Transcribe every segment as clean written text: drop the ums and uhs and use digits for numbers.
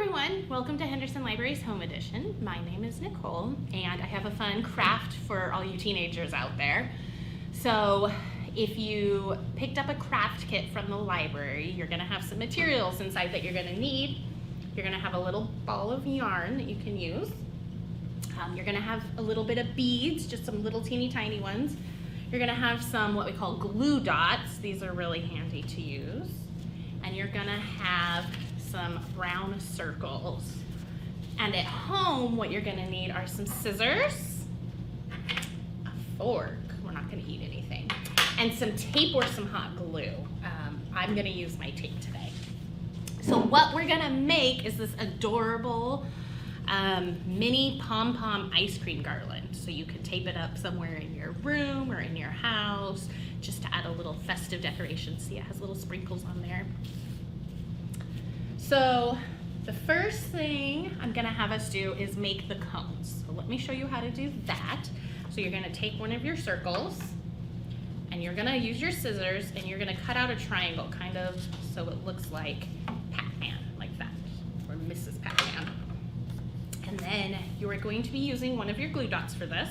everyone, welcome to Henderson Library's Home Edition. My name is Nicole and I have a fun craft for all you teenagers out there. So if you picked up a craft kit from the library, you're going to have some materials inside that you're going to need. You're going to have a little ball of yarn that you can use. You're going to have a little bit of beads, just some little teeny tiny ones. You're going to have some what we call glue dots. These are really handy to use. And you're going to have some brown circles. And at home, what you're going to need are some scissors, a fork, we're not going to eat anything, and some tape or some hot glue. I'm going to use my tape today. So what we're going to make is this adorable mini Pom-Pom ice cream garland. So you can tape it up somewhere in your room or in your house just to add a little festive decoration. See, it has little sprinkles on there. So the first thing I'm going to have us do is make the cones. So let me show you how to do that. So you're going to take one of your circles and you're going to use your scissors and you're going to cut out a triangle, kind of so it looks like Pac-Man, like that, or Mrs. Pac-Man. And then you are going to be using one of your glue dots for this.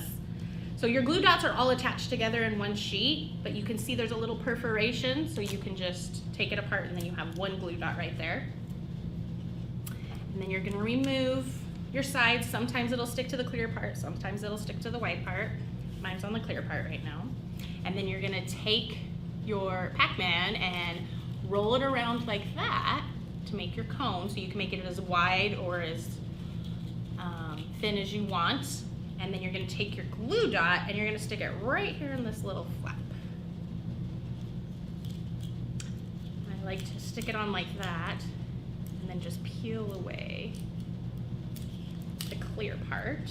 So your glue dots are all attached together in one sheet, but you can see there's a little perforation, so you can just take it apart and then you have one glue dot right there. And then you're going to remove your sides. Sometimes it'll stick to the clear part, sometimes it'll stick to the white part. Mine's on the clear part right now. And then you're going to take your Pac-Man and roll it around like that to make your cone, so you can make it as wide or as thin as you want. And then you're going to take your glue dot and you're going to stick it right here in this little flap. I like to stick it on like that and then just peel away the clear part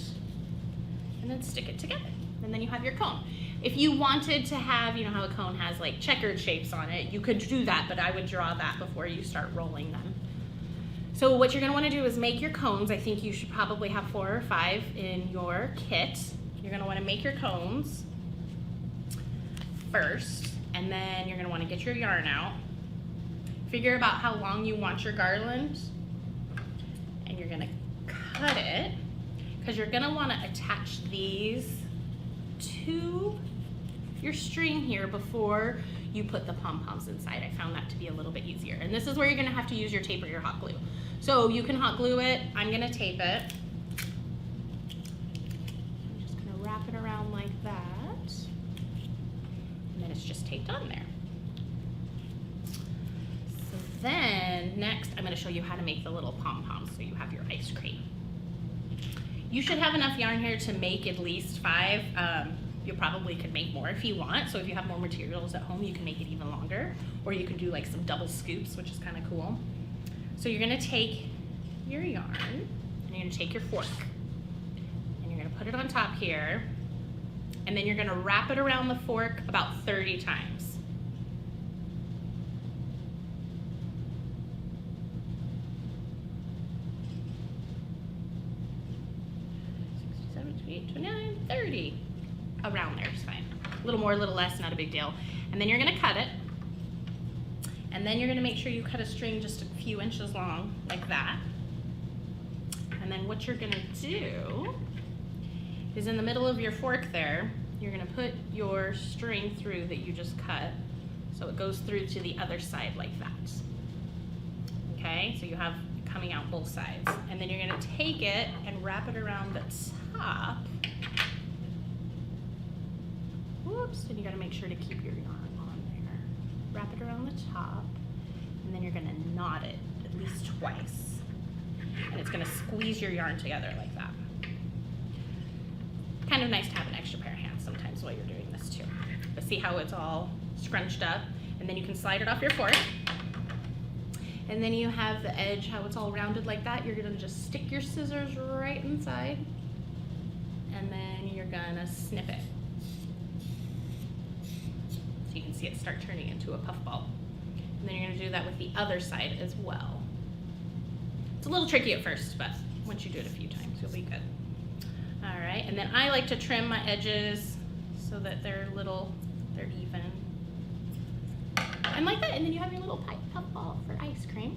and then stick it together. And then you have your cone. If you wanted to have, you know how a cone has like checkered shapes on it, you could do that, but I would draw that before you start rolling them. So what you're going to want to do is make your cones. I think you should probably have 4 or 5 in your kit. You're going to want to make your cones first, and then you're going to want to get your yarn out. Figure about how long you want your garland, and you're going to cut it, because you're going to want to attach these to your string here before you put the pom-poms inside. I found that to be a little bit easier. And this is where you're going to have to use your tape or your hot glue. So you can hot glue it. I'm going to tape it. I'm just going to wrap it around like that. And then it's just taped on there. So then next I'm going to show you how to make the little pom-poms so you have your ice cream. You should have enough yarn here to make at least 5. You probably could make more if you want. So if you have more materials at home, you can make it even longer. Or you can do like some double scoops, which is kind of cool. So you're going to take your yarn and you're going to take your fork and you're going to put it on top here. And then you're going to wrap it around the fork about 30 times. $67, $28, $29, $30. Around there is fine. A little more, a little less, not a big deal. And then you're going to cut it. And then you're going to make sure you cut a string just a few inches long, like that. And then what you're going to do is in the middle of your fork there, you're going to put your string through that you just cut, so it goes through to the other side like that. Okay, so you have coming out both sides. And then you're going to take it and wrap it around the top. Whoops, and you got to make sure to keep your yarn on there. Wrap it around the top, and then you're going to knot it at least twice. And it's going to squeeze your yarn together like that. Kind of nice to have an extra pair of hands sometimes while you're doing this too. But see how it's all scrunched up? And then you can slide it off your fork. And then you have the edge, how it's all rounded like that. You're going to just stick your scissors right inside, and then you're going to snip it. You can see it start turning into a puffball. And then you're going to do that with the other side as well. It's a little tricky at first, but once you do it a few times, you'll be good. All right, and then I like to trim my edges so that they're even. And like that, and then you have your little puffball for ice cream.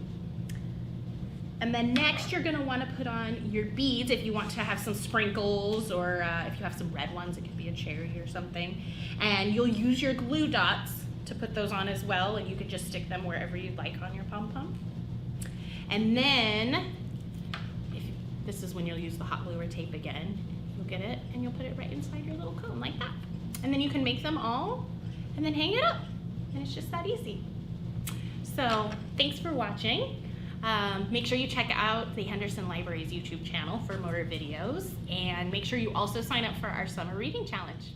And then next you're gonna wanna put on your beads if you want to have some sprinkles, or if you have some red ones, it could be a cherry or something. And you'll use your glue dots to put those on as well, and you could just stick them wherever you'd like on your pom-pom. And then, this is when you'll use the hot glue or tape again. You'll get it and you'll put it right inside your little cone like that. And then you can make them all and then hang it up. And it's just that easy. So thanks for watching. Make sure you check out the Henderson Library's YouTube channel for more videos, and make sure you also sign up for our summer reading challenge.